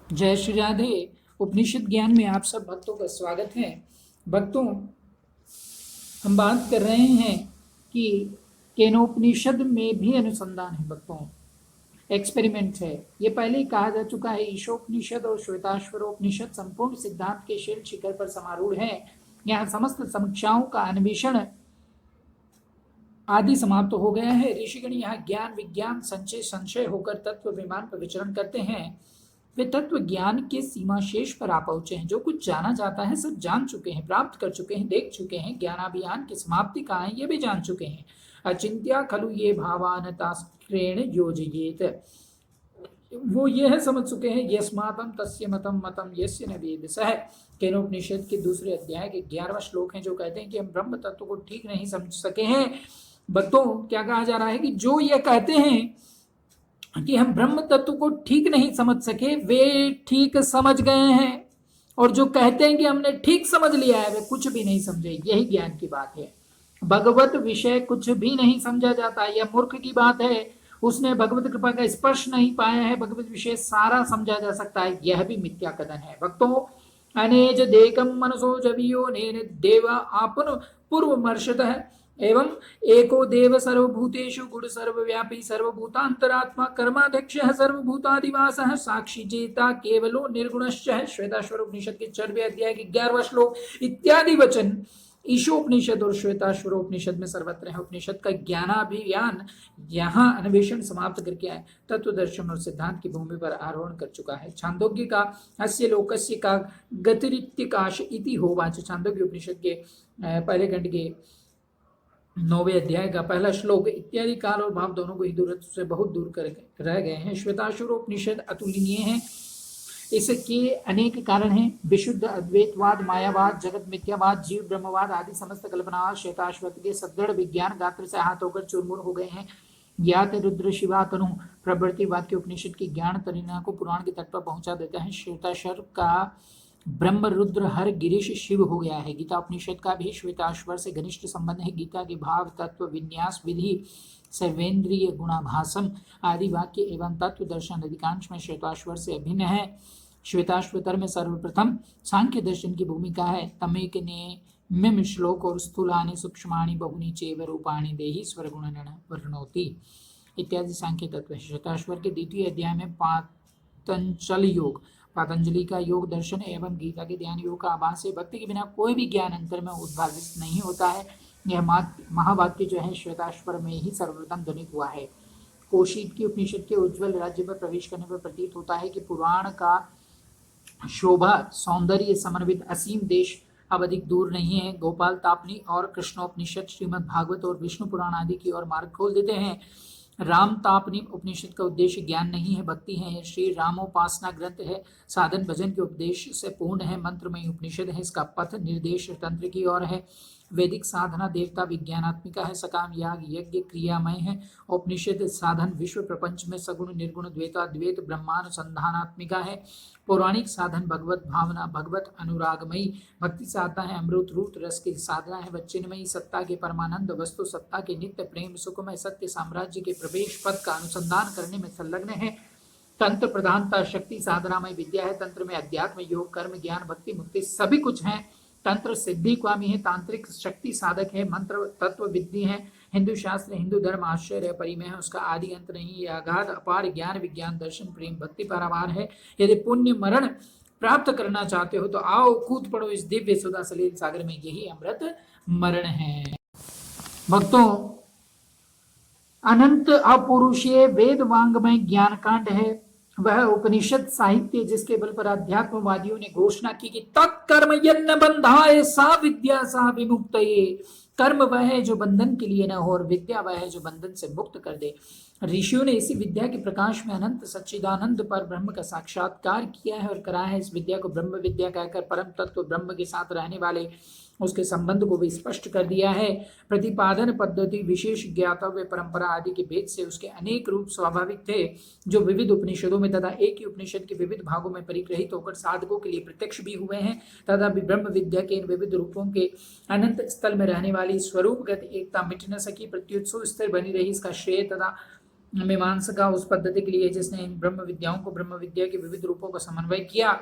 जय श्री राधे। उपनिषद ज्ञान में आप सब भक्तों का स्वागत है। भक्तों, हम बात कर रहे हैं कि केनोपनिषद में भी अनुसंधान है। भक्तों, एक्सपेरिमेंट है। ये पहले ही कहा जा चुका है, ईशोपनिषद और श्वेताश्वरोपनिषद संपूर्ण सिद्धांत के शील शिखर पर समारूढ़ है। यहाँ समस्त समीक्षाओं का अन्वेषण आदि समाप्त हो गया है। ऋषिगण यहाँ ज्ञान विज्ञान संचय संशय होकर तत्व विमान पर विचरण करते हैं। वे तत्व ज्ञान के सीमा शेष पर आ पहुंचे हैं। जो कुछ जाना जाता है सब जान चुके हैं, प्राप्त कर चुके हैं, देख चुके हैं। ज्ञानाभियान की समाप्ति कहाँ है ये भी जान चुके हैं। अचिंत्या खलु ये भावानतास्त्रेण योजयेत, वो यह समझ चुके हैं। यस्मातम तस्य मतम मतम यस्य न वेद सह। केनोपनिषद के दूसरे अध्याय के 11वां श्लोक है, जो कहते हैं कि हम ब्रह्म तत्व को ठीक नहीं समझ सके हैं। भक्तों, क्या कहा जा रहा है कि जो ये कहते हैं कि हम ब्रह्म तत्व को ठीक नहीं समझ सके, वे ठीक समझ गए हैं, और जो कहते हैं कि हमने ठीक समझ लिया है, वे कुछ भी नहीं समझे। यही ज्ञान की बात है। भगवत विषय कुछ भी नहीं समझा जाता, यह मूर्ख की बात है। उसने भगवत कृपा का स्पर्श नहीं पाया है। भगवत विषय सारा समझा जा सकता है, यह भी मिथ्या कथन है। भक्तों, अनेज देकम मनसो जवियो नेन देव आपन पूर्व मर्षद है एवं एको देव सर्वभूतेषु गुण सर्वव्यापी सर्वभूतांतरात्मा कर्माध्यक्ष सर्वभूतादिवास साक्षी जेता केवलो निर्गुणश्च है। श्वेताश्वर उपनिषद के 4वें अध्याय के 11वां श्लोक इत्यादि वचन ईशोपनिषद और श्वेताश्वरोपनिषद में सर्वत्र है। उपनिषद का ज्ञानाभियान यहाँ अन्वेषण समाप्त करके आए, तत्व दर्शन और सिद्धांत की भूमि पर आरोहण कर चुका है। छांदोग्य का अस्य लोकस्य का गतिरित्यकाश इति होवाच। छांदोग्य उपनिषद के पहले खंड के 9वें अध्याय का पहला श्लोक इत्यादि काल और भाव दोनों को ही दूरत्व से बहुत दूर कर रह गए हैं। श्वेताश्वरोपनिषद अतुलनीय है। इसके अनेक कारण हैं। विशुद्ध अद्वैतवाद, मायावाद, जगत मिथ्यावाद, जीव ब्रह्मवाद आदि समस्त कल्पनावाद श्वेताश्वत के सदृढ़ विज्ञान गात्र से हाथ होकर चूरमुर हो गए हैं। ज्ञात रुद्र शिवा तनु प्रवृत्ति वाक्य उपनिषद की ज्ञान तरीना को पुराण के तट पर पहुंचा देता है। श्वेताश्वर का ब्रह्म रुद्र हर गिरीश शिव हो गया है। गीता उपनिषद का भी श्वेताश्वर से घनिष्ठ संबंध है। गीता के भाव, तत्व, विन्यास, विधि, सर्वेंद्रिय गुणाभासम आदि वाक्य एवं तत्व दर्शन अधिकांश में श्वेताश्वर से अभिन्न है। श्वेताश्वतर में सर्वप्रथम सांख्य दर्शन की भूमिका है। तमेक ने मिम श्लोक और स्थूलानि सूक्ष्माणि बहुनी चैव रूपाणि देहि स्वरगुणन वर्णोति इत्यादि सांख्य तत्व है। श्वेताश्वर के 2वें अध्याय में पातंजल योग, पतंजलि का योग दर्शन एवं गीता के ध्यान योग का आभास है। भक्ति के बिना कोई भी ज्ञान अंतर में उद्भावित नहीं होता है। यह महावाक्य जो है श्वेताश्वर में ही सर्वप्रथम ध्वनित हुआ है। कोशीत की उपनिषद के उज्ज्वल राज्य पर प्रवेश करने पर प्रतीत होता है कि पुराण का शोभा सौंदर्य समन्वित असीम देश अब अधिक दूर नहीं है। गोपाल तापनी और कृष्णोपनिषद, श्रीमद् भागवत और विष्णु पुराण आदि की ओर मार्ग खोल देते हैं। राम तापनी उपनिषद का उद्देश्य ज्ञान नहीं है, भक्ति है। श्री रामोपासना ग्रंथ है, साधन भजन के उपदेश से पूर्ण है। मंत्रमय उपनिषद है, इसका पथ निर्देश तंत्र की ओर है। वैदिक साधना देवता विज्ञानात्मिका है, सकाम याग यज्ञ क्रियामय है। उपनिषद साधन विश्व प्रपंच में सगुण निर्गुण द्वैताद्वैत ब्रह्मानुसंधानात्मिका है। पौराणिक साधन भगवत भावना, भगवत अनुरागमयी भक्ति साधना है। अमृत रूत रस की साधना है। वच्चिन्मयी सत्ता के परमानंद वस्तु सत्ता के नित्य प्रेम सुखमय सत्य साम्राज्य के प्रवेश पद का अनुसंधान करने में संलग्न है। तंत्र प्रधानता शक्ति साधनामय विद्या है। तंत्र में अध्यात्म योग कर्म ज्ञान भक्ति मुक्ति सभी कुछ है। तंत्र सिद्धि स्वामी है, तांत्रिक शक्ति साधक है। मंत्र तत्व विद्धि है। हिंदू शास्त्र हिंदू धर्म आश्चर्य परिमय है, उसका आदि अंत नहीं। यह अगाध अपार ज्ञान विज्ञान दर्शन प्रेम भक्ति पारावार है। यदि पुण्य मरण प्राप्त करना चाहते हो तो आओ कूद पड़ो इस दिव्य सुधा सलील सागर में, यही अमृत मरण है। भक्तों, अनंत अपौरुषीय वेद वांग्मय ज्ञान कांड है। वह उपनिषद साहित्य जिसके बल पर अध्यात्मवादियों ने घोषणा की कि तत्कर्म यन्न बंधाए सा विद्या सा विमुक्तये। कर्म वह है जो बंधन के लिए न हो, और विद्या वह है जो बंधन से मुक्त कर दे। ऋषियों ने इसी विद्या के प्रकाश में अनंत सच्चिदानंद पर ब्रह्म का साक्षात्कार किया है और कराया है। इस विद्या को ब्रह्म विद्या कहकर परम तत्व ब्रह्म के साथ रहने वाले उसके संबंध को भी स्पष्ट कर दिया है। प्रतिपादन पद्धति विशेष ज्ञातव्य परंपरा आदि के भेद से उसके अनेक रूप स्वाभाविक थे, जो विविध उपनिषदों में तथा एक ही उपनिषद के विविध भागों में परिग्रहित होकर साधकों के लिए प्रत्यक्ष भी हुए हैं। तथा भी ब्रह्म विद्या के इन विविध रूपों के अनंत स्थल में रहने वाली स्वरूपगत एकता मिट न सकी, प्रत्युत्सव स्थिर बनी रही। इसका श्रेय तथा मीमांसका उस पद्धति के लिए जिसने इन ब्रह्म विद्याओं को, ब्रह्म विद्या के विविध रूपों का समन्वय किया।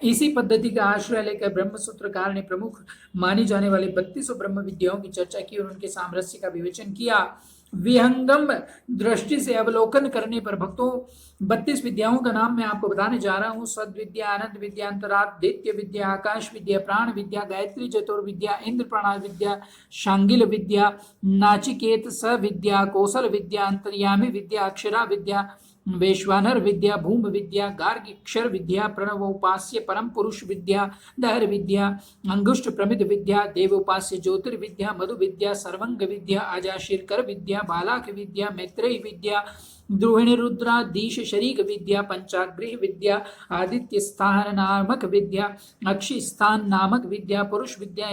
इसी पद्धति का आश्रय लेकर ब्रह्म सूत्रकार ने प्रमुख मानी जाने वाली 32 ब्रह्म विद्याओं की चर्चा की और उनके सामरस्य का विवेचन किया। विहंगम दृष्टि से अवलोकन करने पर भक्तों 32 विद्याओं का नाम मैं आपको बताने जा रहा हूँ। सद विद्या, आनंद विद्या, अंतरादित्य विद्या, आकाश विद्या, प्राण विद्या, गायत्री चतुर्विद्या, इंद्र प्राण विद्या, शांगिल विद्या, नाचिकेत स विद्या, कौशल विद्या, अंतर्यामी विद्या, अक्षरा विद्या, वैश्वानर विद्या, भूम विद्या, गार्ग्यक्षर विद्या, प्रणव उपास्य परम पुरुष विद्या, दहर विद्या, अंगुष्ठ प्रमिद विद्या, देव उपास्य ज्योतिर्विद्या, मधु विद्या, सर्वंग विद्या, अजाशीरकर विद्या, बालाक विद्या, मैत्रेय विद्या, द्रोहिणी रुद्राधीश शरीक विद्या, पंचाग्रह विद्या, आदित्य स्थान नामक विद्या, अक्षी स्थान नामक विद्या, पुरुष विद्या,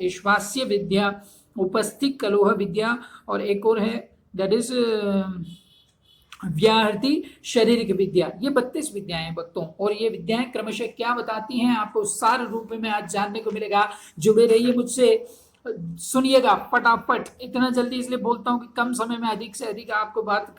ईश्वास्य विद्या, उपस्थित कलोह विद्या, और एक और है दैट इज व्याहृति शारीरिक विद्या। ये 32 विद्याएं भक्तों, और ये विद्याएं क्रमशः क्या बताती हैं आपको सार रूप में आज जानने को मिलेगा। जुड़े रहिए मुझसे, सुनिएगा फटाफट। इतना जल्दी इसलिए बोलता हूँ कि कम समय में अधिक से अधिक आपको बात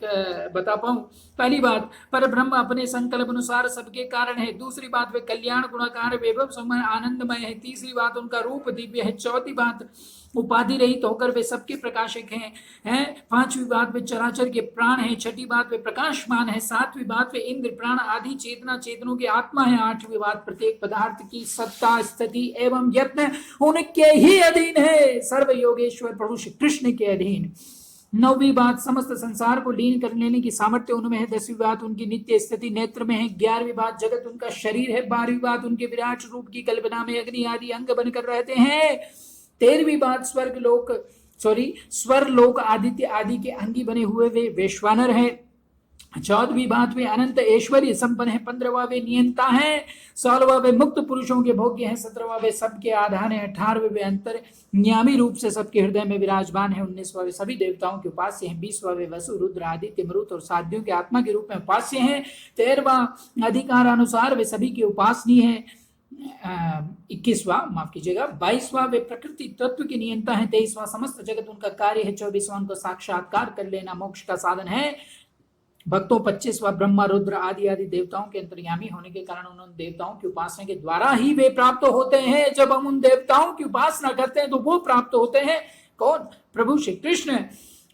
बता पाऊं। पहली बात, पर ब्रह्म अपने संकल्प अनुसार सबके कारण है। दूसरी बात, वे कल्याण गुणाकार वैभव समय आनंदमय है। तीसरी बात, उनका रूप दिव्य है। चौथी बात, उपाधि रहित होकर वे सबके प्रकाशक हैं। पांचवी बात, वे चराचर के प्राण हैं। छठी बात, वे प्रकाशमान है। सातवीं बात, वे इंद्र प्राण आदि चेतना चेतनों की आत्मा है। आठवीं बात, प्रत्येक पदार्थ की सत्ता स्थिति एवं यत्न उनके ही अधीन है, सर्व योगेश्वर प्रभु श्री कृष्ण के अधीन। नौवीं बात, समस्त संसार को लीन कर लेने की सामर्थ्य उनमें है। 10वीं बात, उनकी नित्य स्थिति नेत्र में है। 11वीं बात, जगत उनका शरीर है। 12वीं बात, उनके विराट रूप की कल्पना में अग्नि आदि अंग बनकर रहते हैं। 13वीं बात, स्वर लोक आदित्य आदि के अंगी बने हुए वे वैश्वानर है। 14वीं बात, वे अनंत ऐश्वर्य संपन्न है। 15वां, वे नियंता है। 16वां, वे मुक्त पुरुषों के भोग्य हैं। 17वां, वे सबके आधार है। 18वें, वे अंतर्यामी रूप से सबके हृदय में विराजमान है। 19वां, वे सभी देवताओं के उपास्य हैं। 20वां, वे वसु रुद्र आदित्य मरुत और साध्यों के आत्मा के रूप में उपास्य हैं। 13वां, अधिकार अनुसार वे सभी के उपासनीय है। 21वां, माफ कीजिएगा, 22वां, वे प्रकृति तत्व के नियंता है। 23वां, समस्त जगत उनका कार्य है। 24वां, उनको साक्षात्कार कर लेना मोक्ष का साधन है। भक्तों 25वां, ब्रह्मा रुद्र आदि आदि देवताओं के अंतर्यामी होने के कारण उन देवताओं की उपासना के द्वारा ही वे प्राप्त होते हैं। जब हम उन देवताओं की उपासना करते हैं तो वो प्राप्त होते हैं। कौन? प्रभु श्री कृष्ण।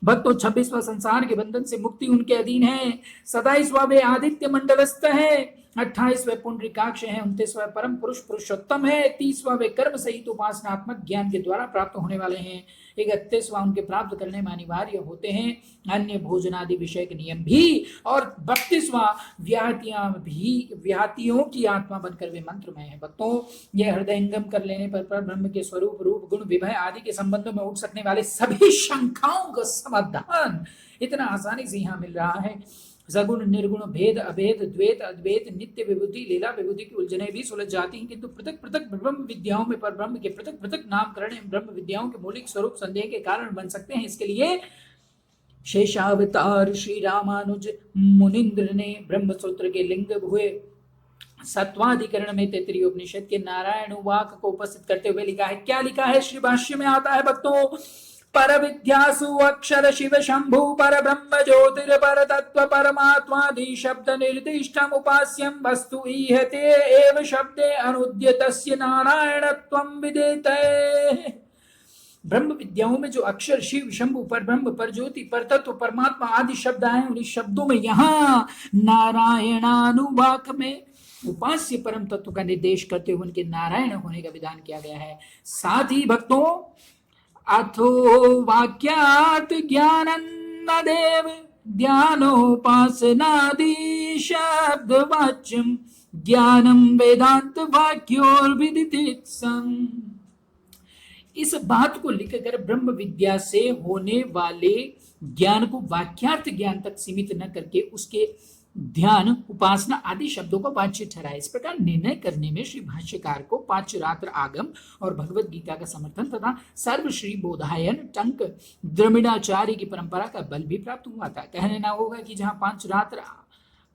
भक्तों 26वां, संसार के बंधन से मुक्ति उनके अधीन है। 27वां, वे आदित्य मंडलस्थ है। 28वें, पुंडरीकाक्ष है। 29वां, परम पुरुष पुरुषोत्तम है। 30वां, वे कर्म सहित उपासनात्मक ज्ञान के द्वारा प्राप्त होने वाले हैं। 31वां, उनके प्राप्त करने में अनिवार्य होते हैं अन्य भोजनादि विषय के नियम भी। और 32वां, व्याहतियों की आत्मा बनकर वे मंत्रमय है। भक्तों, यह हृदयंगम कर लेने पर ब्रह्म के स्वरूप, रूप, गुण, विभय आदि के संबंधों में उठ सकने वाले सभी शंकाओं का समाधान इतना आसानी से यहाँ मिल रहा है। सगुण, निर्गुण, भेद, अभेद, द्वैत, अद्वैत, नित्य विभूति, लीला विभूति की उलझने भी सुलझ जाती हैं, किंतु पृथक पृथक ब्रह्म विद्याओं में पर ब्रह्म के पृथक पृथक नामकरण ब्रह्म विद्याओं के मौलिक स्वरूप संदेह के कारण बन सकते हैं। इसके लिए शेषावतार श्री रामानुज मुनिंद्र ने ब्रह्म सूत्र के लिंग हुए सत्वाधिकरण में तैत्तिरीय उपनिषद के नारायण वाक को उपस्थित करते हुए लिखा है। क्या लिखा है? श्री भाष्य में आता है भक्तों, पर विद्यासु अक्षर शिव शंभु पर ब्रह्म ज्योतिर पर तत्व परमात्मादि शब्द निर्दिष्टम उपास्यम वस्तु ईहते एव शब्दे अनुद्य तस्य नारायणत्वं विदिते। ब्रह्म विद्याओं में जो अक्षर शिव शंभु पर ब्रह्म पर ज्योति पर तत्व परमात्मा आदि शब्द आए, उन्हीं शब्दों में यहाँ नारायणानुवाक में उपास्य परम तत्व का निर्देश करते हुए उनके नारायण होने का विधान किया गया है। साथ ही भक्तों, अथो वाक्यात ज्ञानन्नदेव ध्यानोपासनादि शब्द वाच्यम ज्ञानम वेदांत वाक्योर्विदितम्। इस बात को लिखकर ब्रह्म विद्या से होने वाले ज्ञान को वाक्यार्थ ज्ञान तक सीमित न करके उसके ध्यान, उपासना आदि शब्दों को वाच्य ठहराए। इस प्रकार निर्णय करने में श्री भाष्यकार को पांचरात्र आगम और भगवत गीता का समर्थन तथा सर्वश्री बोधायन टंक द्रमिडाचार्य की परंपरा का बल भी प्राप्त हुआ था। कहने ना होगा कि जहां पांचरात्र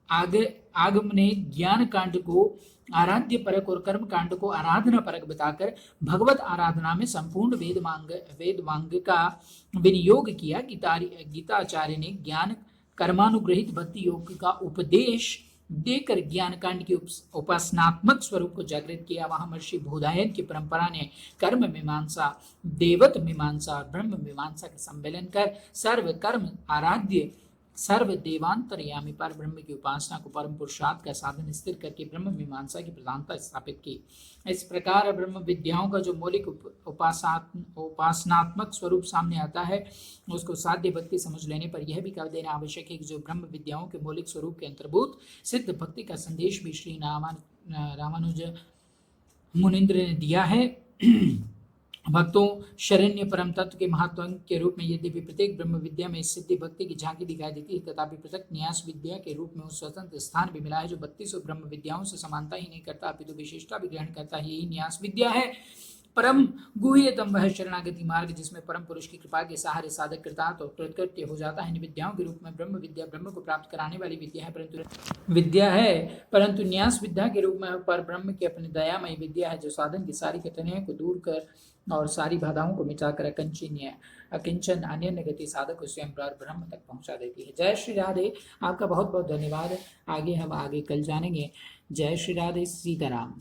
आगम ने ज्ञान कांड को आराध्य परक और कर्म कांड को आराधना परक बताकर भगवत आराधना में संपूर्ण वेद वांग का विनियोग किया। गीताचार्य ने ज्ञान कर्मानुग्रहित भक्ति योग का उपदेश देकर ज्ञान कांड के उपासनात्मक स्वरूप को जागृत किया। वहां महर्षि बोधायन की परंपरा ने कर्म मीमांसा, देवत मीमांसा और ब्रह्म मीमांसा का सम्मेलन कर सर्व कर्म आराध्य सर्व देवांतरयामी पर ब्रह्म की उपासना को परम पुरुषार्थ का साधन स्थिर करके ब्रह्म मीमांसा की प्रधानता स्थापित की। इस प्रकार ब्रह्म विद्याओं का जो मौलिक उपासनात्मक स्वरूप सामने आता है, उसको साध्य भक्ति समझ लेने पर यह भी कह देना आवश्यक है कि जो ब्रह्म विद्याओं के मौलिक स्वरूप के अंतर्भूत सिद्ध भक्ति का संदेश भी श्री रामानुज मुनिंद्र ने दिया है। भक्तों, शरण्य परम तत्व के महत्व के रूप में यद्यपि प्रत्येक ब्रह्म विद्या में सिद्धि भक्ति की झांकी दिखाई देती है, तथापि पृथक न्यास विद्या के रूप में उस स्वतंत्र स्थान भी मिला है जो 32 ब्रह्म विद्याओं से समानता ही नहीं करता अपितु विशेषता भी ग्रहण करता है। यही न्यास विद्या है। परम गुह्यतम वह शरणागति मार्ग जिसमें परम पुरुष की कृपा के सहारे साधक कृतार्थ और कृतकृत्य हो जाता है। इन विद्याओं के रूप में ब्रह्म विद्या ब्रह्म को प्राप्त कराने वाली विद्या है, परंतु न्यास विद्या के रूप में पर ब्रह्म की अपनी दयामयी विद्या है जो साधन की सारी कठिनाइयों को दूर कर और सारी बाधाओं को मिटाकर अकिंचन अन्य गति साधक को स्वयं ब्रह्म तक पहुंचा देती है। जय श्री राधे। आपका बहुत बहुत धन्यवाद। आगे हम कल जानेंगे। जय श्री राधे। सीताराम।